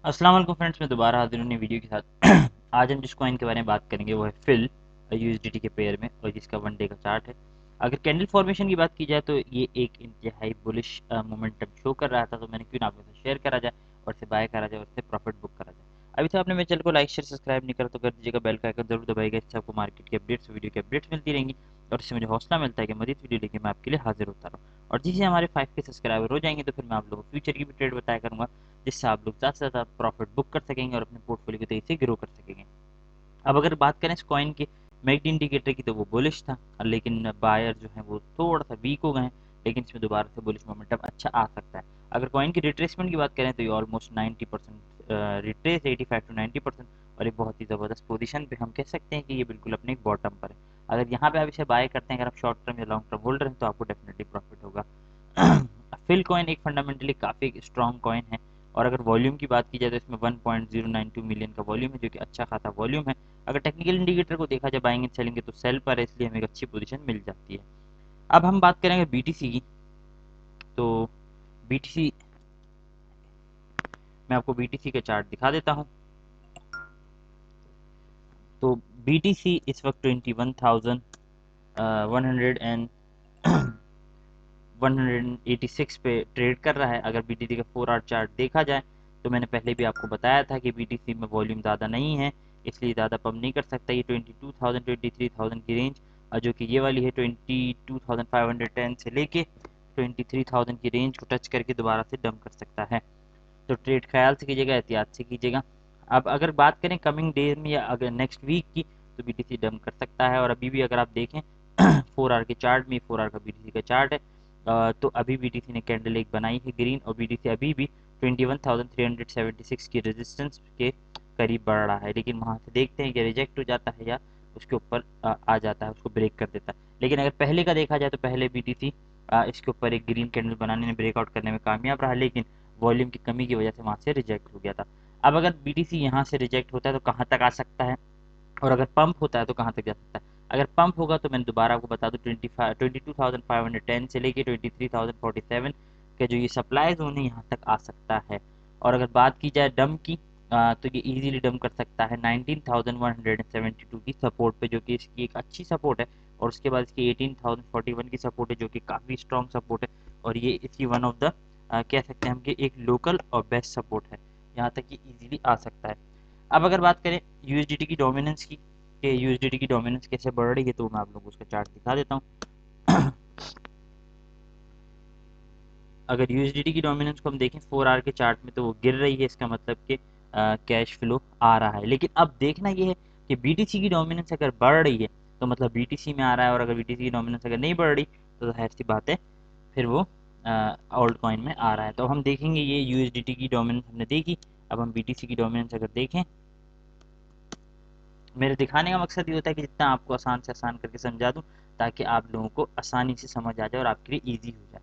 अस्सलाम वालेकुम फ्रेंड्स, मैं दोबारा हाजिर हूँ नई वीडियो के साथ। आज हम जिस कॉइन के बारे में बात करेंगे वो है फिल यूएसडीटी के पेयर में, और जिसका वन डे का चार्ट है। अगर कैंडल फॉर्मेशन की बात की जाए तो ये एक इंतहाई बुलिश मोमेंटम शो कर रहा था, तो मैंने क्यों ना आपके साथ शेयर करा जाए और से बाय करा जाए और से प्रॉफिट बुक करा जाए। अभी तक आपने मेरे चैनल को लाइक शेयर सब्सक्राइब नहीं करा तो कर दीजिएगा, बेल का आइकन जरूर दबाइएगा, इससे आपको मार्केट के अपडेट्स वीडियो के अपडेट्स मिलती रहेंगी और इससे मुझे हौसला मिलता है कि मजीद वीडियो लेके मैं आपके लिए हाजिर होता रहूँ। और जिससे हमारे 5K सब्सक्राइबर हो जाएंगे तो फिर मैं आप लोगों को फ्यूचर की भी ट्रेड बताया करूँगा, जिससे आप लोग ज़्यादा से ज़्यादा प्रॉफिट बुक कर सकेंगे और अपने पोर्टफोलियो को तेजी से ग्रो कर सकेंगे। अब अगर बात करें इस कॉइन के मैकडी इंडिकेटर की तो वो बुलिश था, लेकिन बायर जो है वो थोड़ा सा वीक हो गए हैं, लेकिन इसमें दोबारा से बुलिश मोमेंटम अच्छा आ सकता है। अगर कॉइन की रिट्रेसमेंट की बात करें तो ये ऑलमोस्ट 90% रिट्रेस, 85 to 90%, और एक बहुत ही ज़बरदस्त पोजीशन पे हम कह सकते हैं कि ये बिल्कुल अपने एक बॉटम पर है। अगर यहाँ पे आप इसे बाय करते हैं, अगर आप शॉर्ट टर्म या लॉन्ग टर्म होल्डर हैं तो आपको डेफिनेटली प्रॉफिट होगा। फिल कॉइन एक फंडामेंटली काफ़ी स्ट्रॉन्ग कॉइन है, और अगर वॉल्यूम की बात की जाए तो इसमें 1.092 मिलियन का वॉल्यूम है, जो कि अच्छा खासा वॉल्यूम है। अगर टेक्निकल इंडिकेटर को देखा जाए बाइंग एंड सेलिंग के तो सेल पर है, इसलिए हमें एक अच्छी पोजीशन मिल जाती है। अब हम बात करेंगे बीटीसी की, तो बीटीसी, मैं आपको बीटीसी का चार्ट दिखा देता हूँ। तो बीटीसी इस वक्त 186 पे ट्रेड कर रहा है। अगर बीटीसी का 4 आवर चार्ट देखा जाए तो मैंने पहले भी आपको बताया था कि बीटीसी में वॉल्यूम ज़्यादा नहीं है, इसलिए ज़्यादा पम्प नहीं कर सकता। ये 22,000 23,000 की रेंज, जो कि ये वाली है 22,510 से लेके 23,000 की रेंज को टच करके दोबारा से डंप कर सकता है। तो ट्रेड ख्याल से कीजिएगा, एहतियात से कीजिएगा। अब अगर बात करें कमिंग डेज में या अगर नेक्स्ट वीक की, तो बीटीसी डंप कर सकता है। और अभी भी अगर आप देखें 4 आवर के चार्ट में, 4 आवर का बीटीसी का चार्ट है, तो अभी बीटीसी ने कैंडल एक बनाई है ग्रीन, और बीटीसी अभी भी 21,376 की रेजिस्टेंस के करीब बढ़ रहा है। लेकिन वहाँ से देखते हैं कि रिजेक्ट हो जाता है या उसके ऊपर आ जाता है, उसको ब्रेक कर देता है। लेकिन अगर पहले का देखा जाए तो पहले बीटीसी इसके ऊपर एक ग्रीन कैंडल बनाने में, ब्रेकआउट करने में कामयाब रहा, लेकिन वॉल्यूम की कमी की वजह से वहाँ से रिजेक्ट हो गया था। अब अगर बीटीसी यहाँ से रिजेक्ट होता है तो कहाँ तक आ सकता है, और अगर पंप होता है तो कहाँ तक जा सकता है। अगर पंप होगा तो मैंने दोबारा आपको बता दूं 22,510 से लेके 23,047 के जो ये सप्लाई जोन है यहाँ तक आ सकता है। और अगर बात की जाए डंप की, तो ये इजीली डंप कर सकता है 19,172 की सपोर्ट पे, जो कि इसकी एक अच्छी सपोर्ट है। और उसके बाद इसकी 18,041 की सपोर्ट है, जो कि काफ़ी स्ट्रॉन्ग सपोर्ट है, और ये इसकी वन ऑफ द कह सकते हैं हम कि एक लोकल और बेस्ट सपोर्ट है। यहाँ तक ये इजीली आ सकता है। अब अगर बात करें यूएसडीटी की डोमिनेंस की, कि यूएसडीटी की डोमिनेंस कैसे बढ़ रही है, तो मैं आप लोगों को उसका चार्ट दिखा देता हूँ। अगर यूएसडीटी की डोमिनेंस को हम देखें 4 आवर के चार्ट में, तो वो गिर रही है, इसका मतलब कि कैश फ्लो आ रहा है। लेकिन अब देखना ये है कि बीटीसी की डोमिनेंस अगर बढ़ रही है तो मतलब बीटीसी में आ रहा है, और अगर बीटीसी की डोमिनेंस अगर नहीं बढ़ रही तो जाहिर सी बात है फिर वो ओल्ड कॉइन में आ रहा है। तो हम देखेंगे, ये यूएसडीटी की डोमिनेंस हमने देखी। अब हम बीटीसी की डोमिनेंस अगर देखें, मेरे दिखाने का मकसद ये होता है कि जितना आपको आसान से आसान करके समझा दूं, ताकि आप लोगों को आसानी से समझ आ जाए और आपके लिए इजी हो जाए।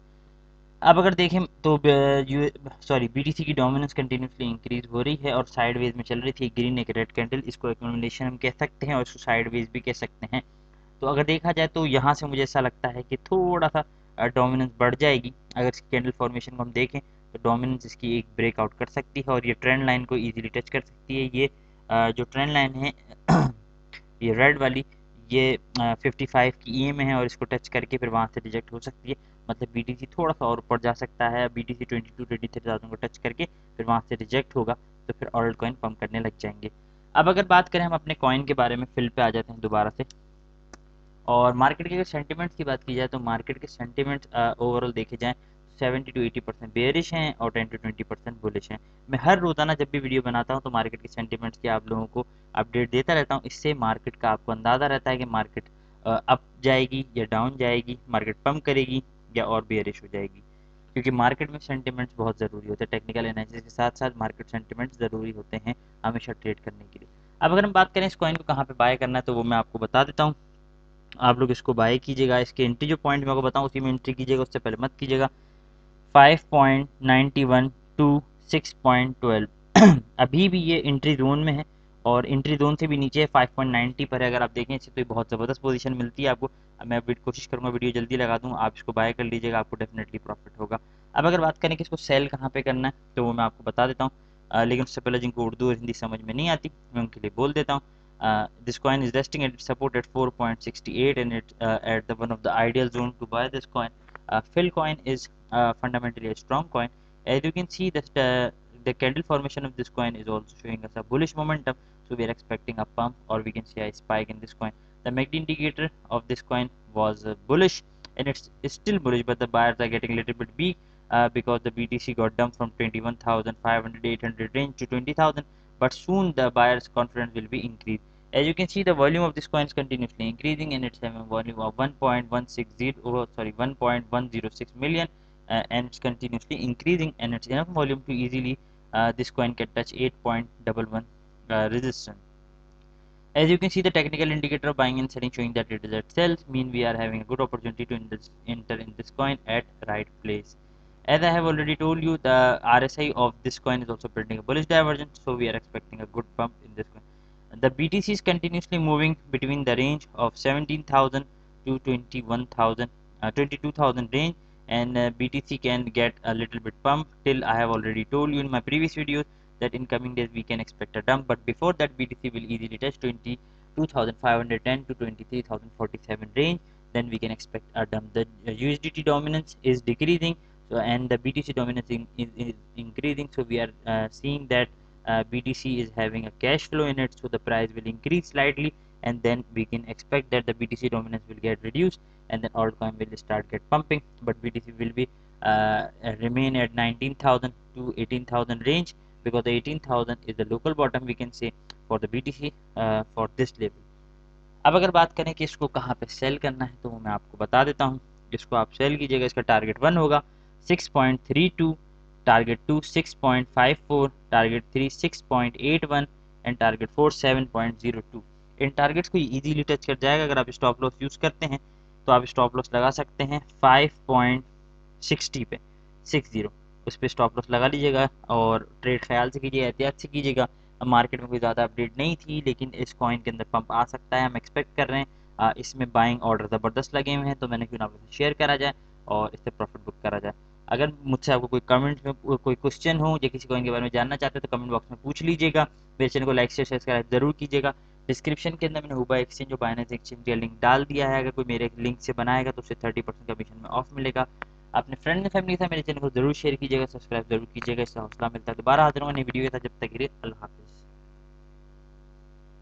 अब अगर देखें तो बीटीसी की डोमिनेंस कंटिन्यूसली इंक्रीज हो रही है, और साइडवेज में चल रही थी ग्रीन एक रेड कैंडल, इसको एक्यूमुलेशन हम कह सकते हैं और इसको साइडवेज भी कह सकते हैं। तो अगर देखा जाए तो यहाँ से मुझे ऐसा लगता है कि थोड़ा सा डोमिनेंस बढ़ जाएगी। अगर इस कैंडल फॉर्मेशन को हम देखें तो डोमिनेंस इसकी एक ब्रेकआउट कर सकती है, और ये ट्रेंड लाइन को इजीली टच कर सकती है। ये जो ट्रेंड लाइन है ये रेड वाली, ये 55 की ईए में है, और इसको टच करके फिर वहाँ से रिजेक्ट हो सकती है। मतलब बीटीसी थोड़ा सा और ऊपर जा सकता है, बीटीसी 22-23,000 को टच करके फिर वहाँ से रिजेक्ट होगा, तो फिर ऑल्ट कॉइन पंप करने लग जाएंगे। अब अगर बात करें हम अपने कॉइन के बारे में, फिल पे आ जाते हैं दोबारा से। और मार्केट के अगर सेंटिमेंट्स की बात की जाए तो मार्केट के सेंटिमेंट्स ओवरऑल देखे जाएँ 70 to 80% बेयरिश हैं और 10 to 20% बुलिश हैं। मैं हर रोज़ाना जब भी वीडियो बनाता हूँ तो मार्केट के सेंटिमेंट्स की आप लोगों को अपडेट देता रहता हूँ। इससे मार्केट का आपको अंदाज़ा रहता है कि मार्केट अप जाएगी या डाउन जाएगी, मार्केट पंप करेगी या और बेयरिश हो जाएगी। क्योंकि मार्केट में सेंटिमेंट्स बहुत ज़रूरी होते हैं, टेक्निकल एनालिसिस के साथ साथ मार्केट सेंटिमेंट्स ज़रूरी होते हैं हमेशा ट्रेड करने के लिए। अब अगर हम बात करें इस कॉइन को कहाँ पे बाय करना है, तो वो मैं आपको बता देता हूँ। आप लोग इसको बाय कीजिएगा, इसके एंट्री जो पॉइंट मैं आपको बताऊँ उसी में एंट्री कीजिएगा, उससे पहले मत कीजिएगा। 5.91 टू 6.12 अभी भी ये एंट्री जोन में है, और एंट्री जोन से भी नीचे 5.90 पर है। अगर आप देखें इससे तो बहुत ज़बरदस्त पोजीशन मिलती है आपको। अब मैं कोशिश करूंगा वीडियो जल्दी लगा दूं, आप इसको बाय कर लीजिएगा, आपको डेफिनेटली प्रॉफिट होगा। अब अगर बात करें कि इसको सेल कहाँ पे करना है, तो वो मैं आपको बता देता हूँ। लेकिन उससे पहले जिनको उर्दू और हिंदी समझ में नहीं आती मैं उनके लिए बोल देता हूँ. This coin is resting at support at 4.68 and it's at the one of the ideal zone to buy this coin. Phil coin is fundamentally a strong coin. As you can see, the candle formation of this coin is also showing us a bullish momentum. So we are expecting a pump, or we can say a spike in this coin. The MACD indicator of this coin was bullish, and it's still bullish, but the buyers are getting a little bit weak because the BTC got dumped from 21,500 800 range to 20,000. But soon the buyers' confidence will be increased. As you can see, the volume of this coin is continuously increasing, and it's having a volume of 1.106 million, and it's continuously increasing, and it's enough volume to easily this coin can touch 8.11 resistance. As you can see, the technical indicator of buying and selling showing that it is at sell, mean we are having a good opportunity to enter in this coin at right place. As I have already told you, the RSI of this coin is also building a bullish divergence, so we are expecting a good pump in this coin. The BTC is continuously moving between the range of 17,000 to 21,000, 22,000 range, and BTC can get a little bit pump till I have already told you in my previous videos that in coming days we can expect a dump, but before that BTC will easily touch 22,510 to 23,047 range, then we can expect a dump. The USDT dominance is decreasing, so and the BTC dominance is increasing, so we are seeing that BTC is having a cash flow in it, so the price will increase slightly, and then we can expect that the BTC dominance will get reduced, and then altcoin will start get pumping, but BTC will be remain at 19,000 to 18,000 range, because the 18,000 is the local bottom we can say for the BTC for this level. अब अगर बात करें कि इसको कहाँ पे cell करना है, तो वो मैं आपको बता देता हूँ. इसको आप सेल कीजिएगा. इसका टारगेट 1 होगा 6.32, target 2 6.54, target 3 6.81 and target 4 7.02. In targets को इजीली टच कर जाएगा. अगर आप स्टॉप लॉस यूज़ करते हैं तो आप स्टॉप लॉस लगा सकते हैं 5.60 पे 60, उस पर स्टॉप लॉस लगा लीजिएगा और ट्रेड ख्याल से कीजिए, एहतियात से कीजिएगा. मार्केट में कोई ज़्यादा अपडेट नहीं थी, लेकिन इस कॉइन के अंदर पंप आ सकता है, हम एक्सपेक्ट कर रहे हैं. इसमें बाइंग ऑर्डर ज़बरदस्त लगे हुए हैं, तो मैंने क्यों ना आपको शेयर करा जाए और इससे प्रॉफिट बुक करा जाए. अगर मुझसे आपको कोई कमेंट में कोई क्वेश्चन हो या किसी कॉइन के बारे में जानना चाहते हैं तो कमेंट बॉक्स में पूछ लीजिएगा. मेरे चैनल को लाइक शेयर सब्सक्राइब जरूर कीजिएगा. डिस्क्रिप्शन के अंदर मैंने हुबा एक्सचेंज और बाइनेंस एक्सचेंज का लिंक डाल दिया है. अगर कोई मेरे लिंक से बनाएगा तो उसे 30% कमीशन में ऑफ मिलेगा. अपने फ्रेंड एंड फैमिली के साथ मेरे चैनल को जरूर शेयर कीजिएगा, सब्सक्राइब जरूर कीजिएगा. इससे हौसला मिलता है. दोबारा हाजिर होंगे नई वीडियो के साथ. जब तक के लिए अल्लाह हाफिज़.